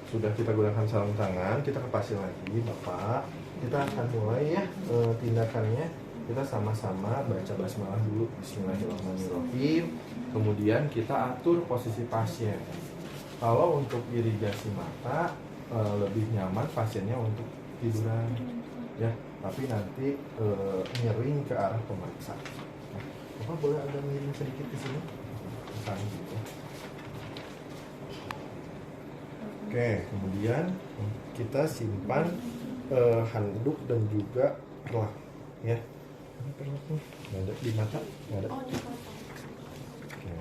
sudah kita gunakan sarung tangan, kita kepasin lagi Bapak. Kita akan mulai ya tindakannya. Kita sama-sama baca basmalah dulu, Bismillahirrahmanirrahim. Kemudian kita atur posisi pasien. Kalau untuk irigasi mata lebih nyaman pasiennya untuk tiduran ya, tapi nanti miring ke arah pemeriksa. Nah, Bapak boleh agak miring sedikit ke sini, misalnya gitu. Oke, kemudian kita simpan handuk dan juga perlak ya. Ini perlaknya nggak ada di mata, nggak ada. Oke,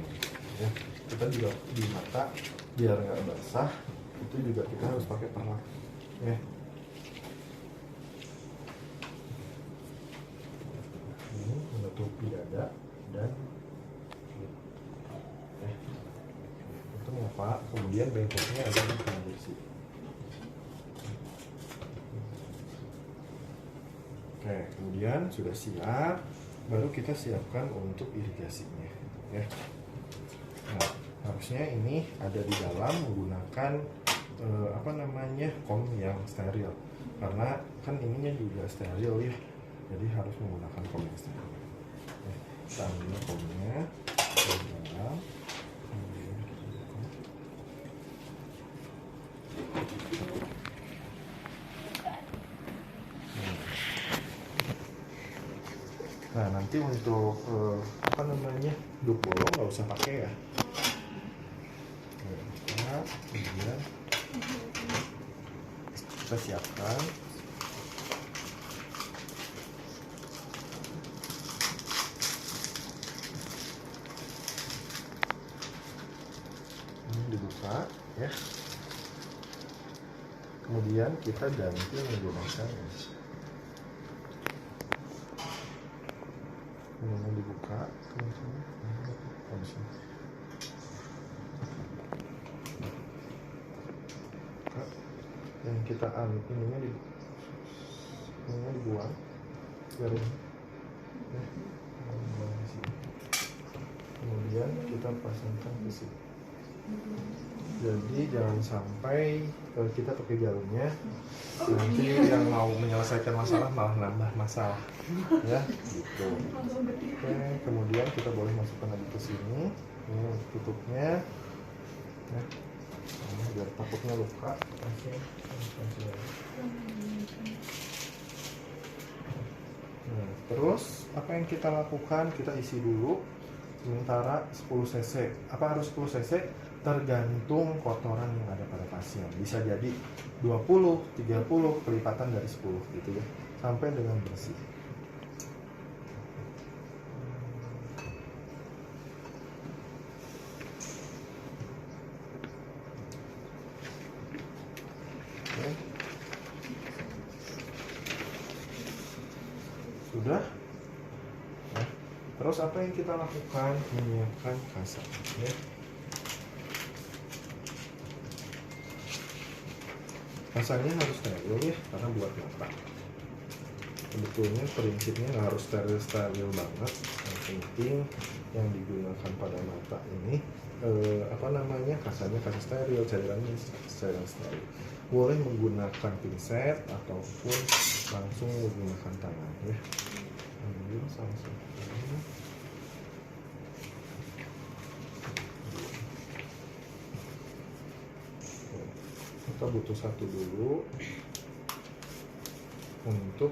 ya. Kita juga di mata biar nggak basah, itu juga kita harus pakai perlak ya. Ini menutupi dada dan itu mengapa kemudian bengkoknya ada di kursi. Oke, kemudian sudah siap, baru kita siapkan untuk irigasinya ya. Nah, harusnya ini ada di dalam menggunakan kom yang steril, karena kan ininya juga steril ya, jadi harus menggunakan kom yang steril. Kita ambil komnya ke dalam, kemudian kita buka. Nah, nanti untuk duk bolong nggak usah pakai ya. Nah, kemudian kita siapkan. Ini dibuka ya. Kemudian kita ganti menggunakan ini dibuka, habis ini. Yang kita ininya dibuang garis ya. Kemudian kita pasangkan ke sini. Jadi jangan sampai kita pakai jarumnya nanti yang mau menyelesaikan masalah malah nambah masalah ya gitu. Oke, kemudian kita boleh masukkan lagi ke sini. Ini untuk tutupnya ya. Biar takutnya luka. Nah, terus apa yang kita lakukan, kita isi dulu sementara 10 cc. Apa harus 10 cc? Tergantung kotoran yang ada pada pasien. Bisa jadi 20, 30, kelipatan dari 10 gitu ya, sampai dengan bersih. Oke. Sudah. Nah, terus apa yang kita lakukan? Menyiapkan kasa ya. Kasanya harus steril ya, karena buat mata. Sebetulnya prinsipnya nggak harus steril banget. Yang penting yang digunakan pada mata ini kasanya kasa steril, cairannya steril. Boleh menggunakan pinset ataupun langsung menggunakan tangan ya. Ambil langsung. Kita butuh satu dulu untuk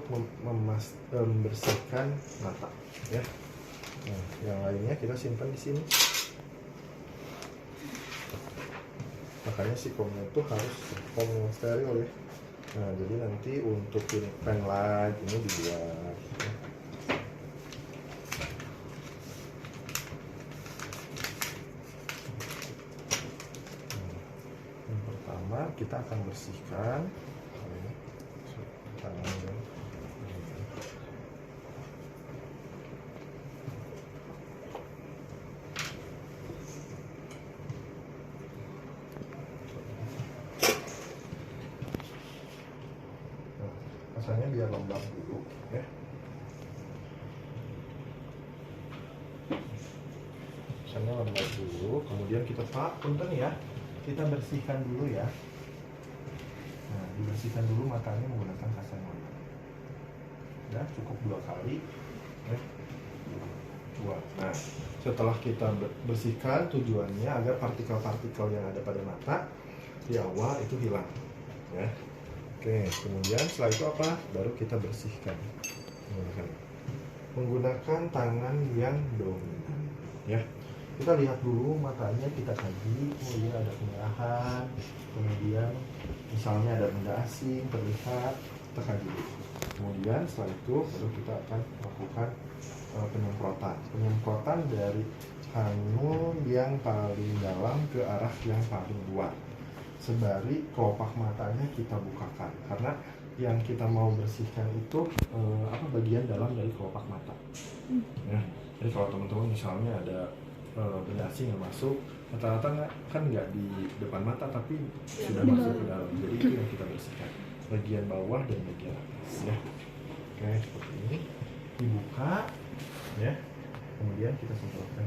membersihkan mata ya. Nah, yang lainnya kita simpan di sini. Makanya si komnya itu harus kom yang steril ya. Nah, jadi nanti untuk ini pen light ini dibuat ya. Yang pertama kita akan bersihkan tangannya. Rasanya biar lembab dulu ya. Rasanya lembab dulu, kemudian kita punten ya, kita bersihkan dulu ya. Nah, dibersihkan dulu matanya menggunakan kaca mata. Ya, cukup 2 kali. Nah, setelah kita bersihkan, tujuannya agar partikel-partikel yang ada pada mata di awal itu hilang. Ya. Oke, kemudian setelah itu apa? Baru kita bersihkan menggunakan tangan yang dominan. Ya, kita lihat dulu matanya, kita kaji. Oh iya, ada kemerahan. Kemudian misalnya ada benda asing terlihat, kita kaji dulu. Kemudian setelah itu baru kita akan lakukan penyemprotan dari kanul yang paling dalam ke arah yang paling luar. Sembari kelopak matanya kita bukakan, karena yang kita mau bersihkan itu bagian dalam dari kelopak mata. Ya, jadi kalau teman-teman misalnya ada benda asing yang masuk, rata-rata kan nggak di depan mata tapi sudah masuk ke dalam. Jadi itu yang kita bersihkan, bagian bawah dan bagian atas. Ya, oke, seperti ini dibuka, ya. Kemudian kita semprotkan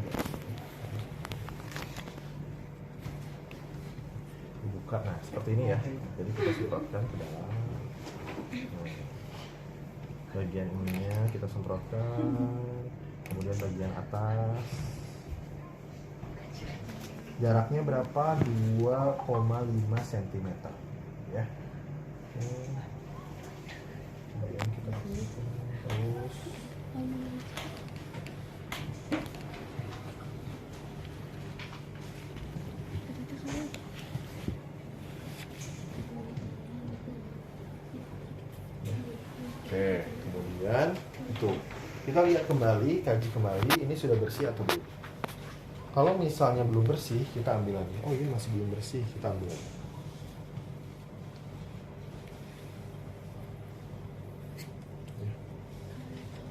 dibuka, nah seperti ini ya. Jadi kita semprotkan ke dalam. Bagian ininya kita semprotkan, kemudian bagian atas. Jaraknya berapa? 2,5 cm ya. Kemudian kita terus. Oke, kemudian itu kita lihat kembali, kaji kembali ini sudah bersih atau belum. Kalau misalnya belum bersih, kita ambil lagi. Oh ini masih belum bersih, kita ambil lagi.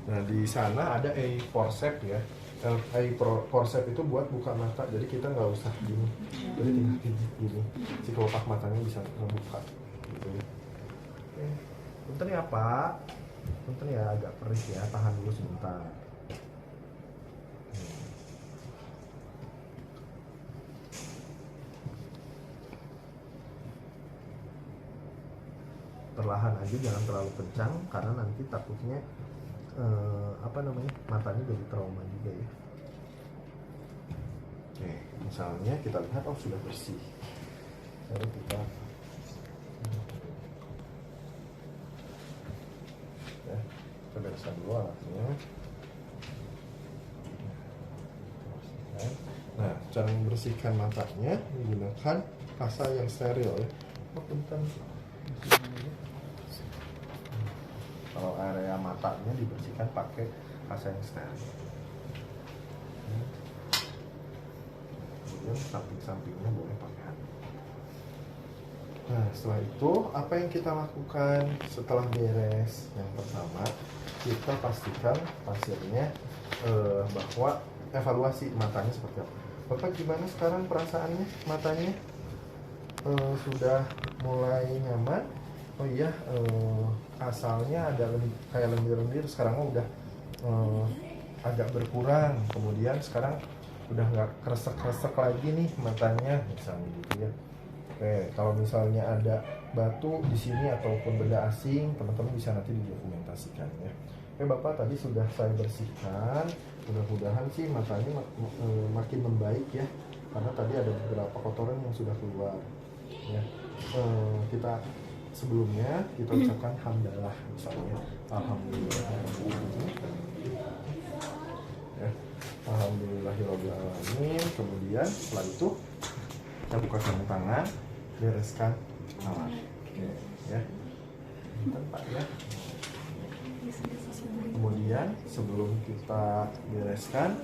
Nah di sana ada forceps ya. Forceps itu buat buka mata, jadi kita nggak usah gini, jadi tinggal gini, si kelopak matanya bisa membuka. Gitu. Oke. Bentar ya Pak, bentar ya, agak perih ya, tahan dulu sebentar. Perlahan aja, jangan terlalu kencang karena nanti takutnya matanya jadi trauma juga ya. Oke, misalnya kita lihat oh sudah bersih, lalu kita bereskan dulu alatnya. Nah, cara membersihkan matanya menggunakan pasta yang steril ya. Oh, bentar. Kalau area matanya dibersihkan pakai pasta yang steril. Kemudian samping-sampingnya boleh pakai hand. Nah, setelah itu apa yang kita lakukan setelah beres? Yang pertama, kita pastikan pasiennya bahwa evaluasi matanya seperti apa. Bapak gimana sekarang perasaannya matanya? Sudah mulai nyaman? Oh iya, asalnya ada kayak lendir-lendir, sekarang udah agak berkurang. Kemudian sekarang udah nggak kresek-kresek lagi nih matanya, misalnya gitu ya. Oke, kalau misalnya ada batu di sini ataupun benda asing, teman-teman bisa nanti didokumentasikan ya. Oke Bapak, tadi sudah saya bersihkan. Mudah-mudahan sih matanya makin membaik ya, karena tadi ada beberapa kotoran yang sudah keluar. Ya, kita sebelumnya kita ucapkan hamdalah misalnya, alhamdulillah. Ya, alhamdulillahirabbil alamin. Kemudian setelah itu kita buka sarung tangan, bereskan alat. Oke, ya. Tempat ya. Kemudian sebelum kita bereskan,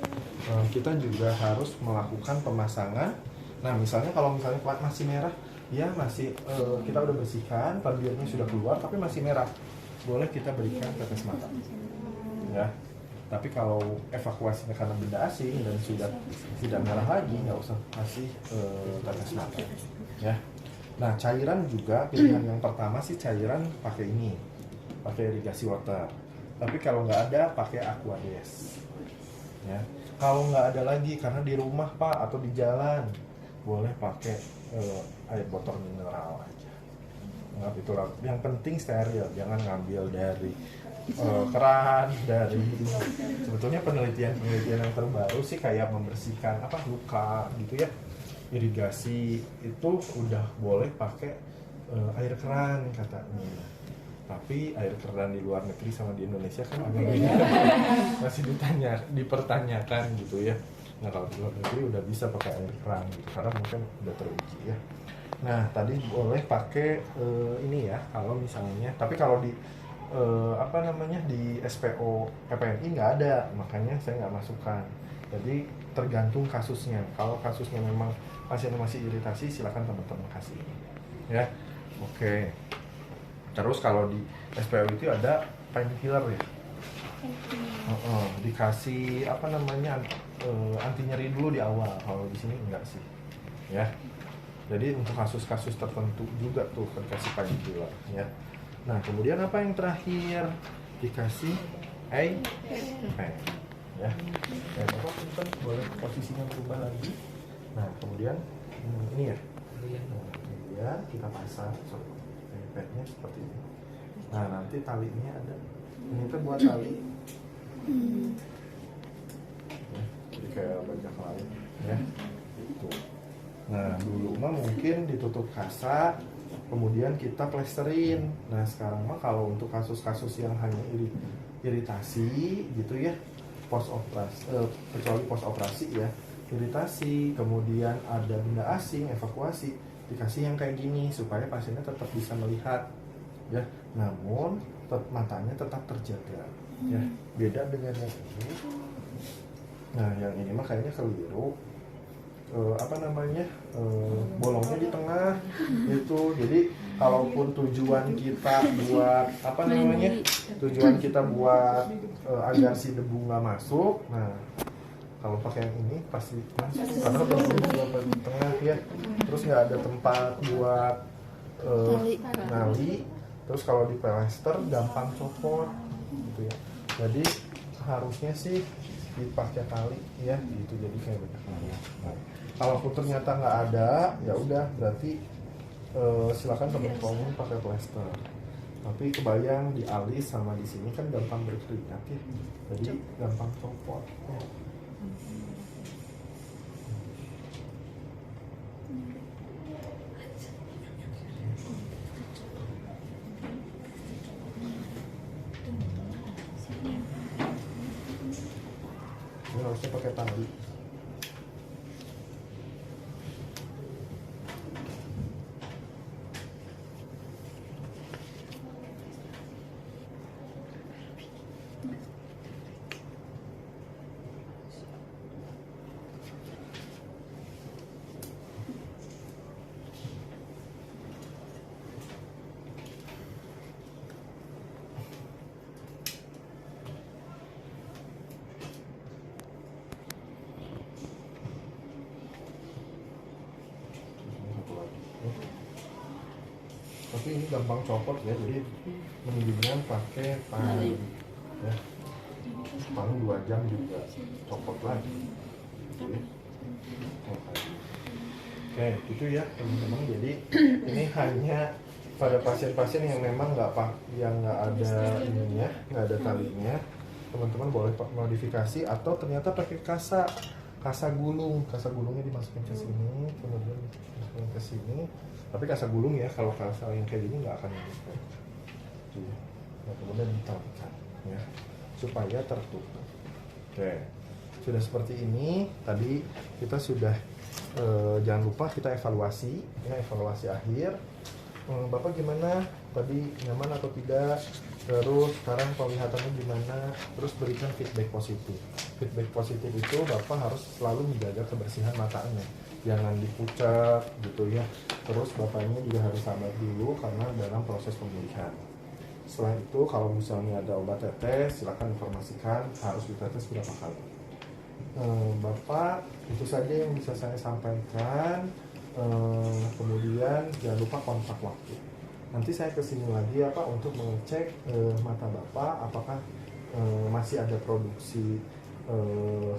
kita juga harus melakukan pemasangan. Nah, misalnya kalau misalnya plat masih merah, ya masih kita udah bersihkan, tabirnya sudah keluar tapi masih merah, boleh kita berikan tetes mata. Ya. Tapi kalau evakuasinya karena benda asing dan sudah tidak merah lagi, nggak usah kasih tetes mata. Ya. Nah, cairan juga pilihan yang pertama sih cairan pakai ini, pakai irigasi water. Tapi kalau nggak ada, pakai Aquades. Ya. Kalau nggak ada lagi karena di rumah Pak atau di jalan, boleh pakai air botol mineral aja. anggap itulah. Yang penting steril, jangan ngambil dari keran, dari sebetulnya penelitian yang terbaru sih kayak membersihkan apa luka gitu ya, irigasi itu udah boleh pakai air keran katanya. Tapi air keran di luar negeri sama di Indonesia kan agak beda. Masih dipertanyakan gitu ya. Nah kalau di luar negeri udah bisa pakai air keran gitu, karena mungkin udah teruji ya. Nah tadi boleh pakai ini ya kalau misalnya, tapi kalau di apa namanya di SPO PPNI nggak ada, makanya saya nggak masukkan. Jadi tergantung kasusnya. Kalau kasusnya memang pasiennya masih iritasi, silakan teman-teman kasih ya. Oke. Terus kalau di SPO itu ada painkiller ya. Dikasih apa namanya anti nyeri dulu di awal. Kalau di sini enggak sih, ya. Jadi untuk kasus-kasus tertentu juga tuh dikasih painkiller, ya. Nah kemudian apa yang terakhir, dikasih pen, ya. Dan apa punten boleh posisinya berubah lagi. Nah kemudian ini ya. Nah, kemudian kita pasang pennya seperti ini. Nah nanti talinya ada. Ini tuh buat tali. Ya, jadi kayak banyak lain, ya. Itu. Nah dulu mah mungkin ditutup kasa, kemudian kita plesterin. Nah sekarang mah kalau untuk kasus-kasus yang hanya iritasi gitu ya, kecuali post operasi ya, iritasi, kemudian ada benda asing, evakuasi, dikasih yang kayak gini supaya pasiennya tetap bisa melihat, ya. Namun matanya tetap terjaga, ya. Beda dengan yang ini. Nah yang ini mah kayaknya keliru. Apa namanya bolongnya di tengah itu. Jadi kalaupun tujuan kita buat apa namanya, tujuan kita buat agar si debu nggak masuk, nah kalau pakai yang ini pasti masuk karena bolongnya di tengah ya. Terus nggak ada tempat buat nali. Terus kalau di plester gampang copot gitu ya. Jadi harusnya sih dipakai tali ya gitu, jadi kayak banyak nali. Nah, kalau ternyata nggak ada, ya udah berarti silakan teman-teman pakai plester. Tapi kebayang di alis sama di sini kan gampang berkeringat ya, jadi gampang copot. Ya. Ini harusnya pakai tali. Tapi ini gampang copot ya, jadi mendingan pakai tali ya. Paling 2 jam juga copot lagi. Oke, itu ya teman-teman. Jadi ini hanya pada pasien-pasien yang memang nggak ada ininya, nggak ada talinya, teman-teman boleh modifikasi atau ternyata pakai kasa gulungnya dimasukin ke sini, kemudian dimasukin ke sini. Tapi kasa gulung ya, kalau kasa yang kayak gini nggak akan nyampe. Nah, kemudian ditalikan ya supaya tertutup. Oke, sudah seperti ini. Tadi kita sudah jangan lupa kita evaluasi ya, evaluasi akhir. Bapak gimana? Tadi nyaman atau tidak? Terus sekarang penglihatannya gimana? Terus berikan feedback positif. Feedback positif itu Bapak harus selalu menjaga kebersihan matanya, jangan dipucat gitu ya. Terus Bapaknya juga harus sabar dulu karena dalam proses pemulihan. Setelah itu kalau misalnya ada obat tetes, silakan informasikan harus ditetes berapa kali. Bapak, itu saja yang bisa saya sampaikan. Kemudian jangan lupa kontak waktu. Nanti saya kesini lagi ya Pak untuk mengecek mata Bapak apakah masih ada produksi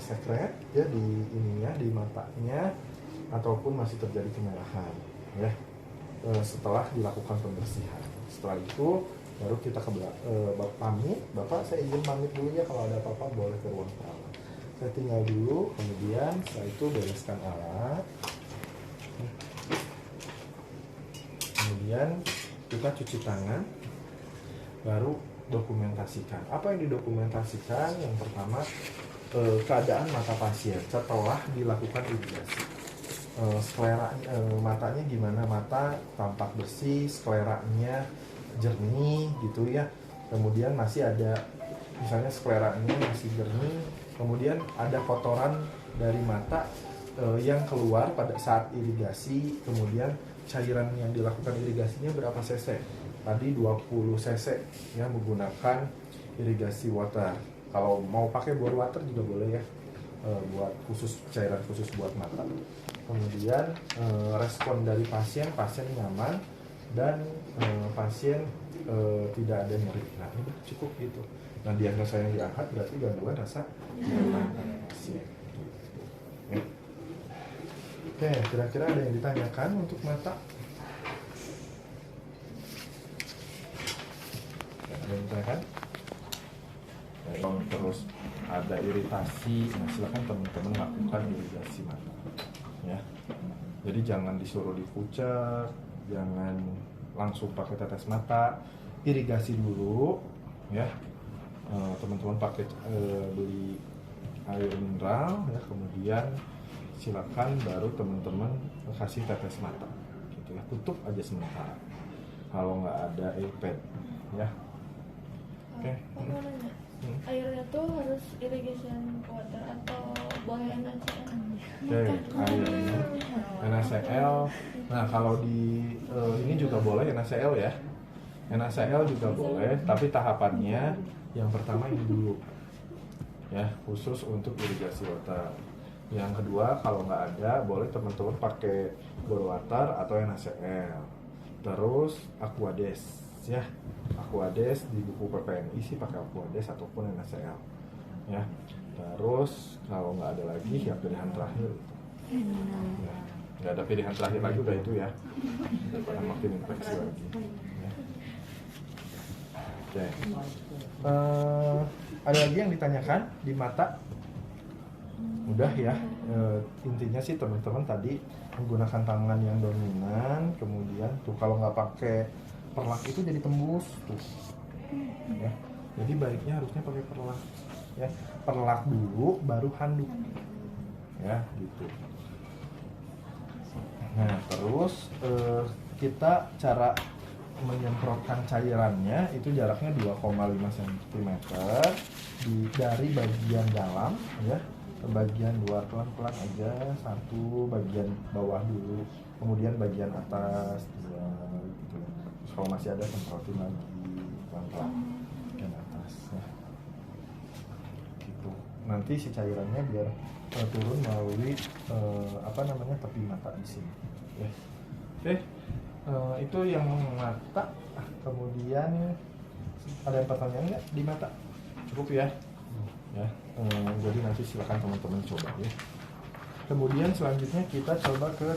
sekret ya di ininya, di matanya, ataupun masih terjadi kemerahan ya. setelah dilakukan pembersihan. Setelah itu baru kita pamit. Bapak saya izin pamit dulu ya, kalau ada apa-apa boleh ke ruang perawat. Saya tinggal dulu, kemudian setelah itu bereskan alat. Kemudian kita cuci tangan, baru dokumentasikan. Apa yang didokumentasikan? Yang pertama, keadaan mata pasien setelah dilakukan irigasi. Matanya gimana, mata tampak bersih, skleranya jernih gitu ya. Kemudian masih ada, misalnya skleranya masih jernih, kemudian ada kotoran dari mata yang keluar pada saat irigasi. Kemudian cairan yang dilakukan irigasinya berapa cc? Tadi 20 cc ya, menggunakan irigasi water. Kalau mau pakai bore water juga boleh ya, buat cairan khusus buat mata. Kemudian respon dari pasien nyaman dan pasien tidak ada nyeri. Nah ini cukup gitu. Nah diagnosa yang diangkat berarti gangguan rasa nyaman pasien. Ya. Oke, kira-kira ada yang ditanyakan untuk mata? Ada yang ditanyakan? Kalau terus ada iritasi, nah silakan teman-teman lakukan irigasi mata. Ya, jadi jangan disuruh dipucak, jangan langsung pakai tetes mata, irigasi dulu, ya. Teman-teman pakai beli air mineral, ya. Kemudian silakan baru teman-teman kasih tetes mata, gitu ya. Tutup aja sementara. Kalau nggak ada iPad, ya. Oke. Airnya tuh harus irrigation water atau boleh NaCl? Oke, airnya NaCl. Nah kalau di ini juga boleh NaCl ya. NaCl juga boleh, tapi tahapannya yang pertama ini dulu, ya, khusus untuk irigasi water. Yang kedua kalau nggak ada, boleh teman-teman pakai bore water atau NaCl. Terus Aquades, ya. Aquades di buku PPNI sih pakai Aquades ataupun NaCl, ya. Terus kalau nggak ada lagi ya pilihan terakhir, ya. Nggak ada pilihan terakhir lagi, udah itu ya, daripada makin infeksi lagi, ya. Oke. Ada lagi yang ditanyakan di mata? Udah ya. Intinya sih teman-teman tadi menggunakan tangan yang dominan, kemudian tuh kalau nggak pakai perlak itu jadi tembus tuh, ya. Jadi baiknya harusnya pakai perlak, ya. Perlak dulu baru handuk, ya, gitu. Nah terus kita cara menyemprotkan cairannya itu jaraknya 2,5 cm dari bagian dalam, ya, ke bagian luar. Pelan-pelan aja, satu bagian bawah dulu, kemudian bagian atas, ya, gitu. Terus kalau masih ada semprotin lagi pelan-pelan bagian atas, ya. Gitu. Nanti si cairannya biar turun melalui tepi mata di sini, ya. Oke. Itu yang mata. Kemudian ada pertanyaan nggak di mata? Cukup ya, ya. Jadi nanti silakan teman-teman coba ya. Kemudian selanjutnya kita coba ke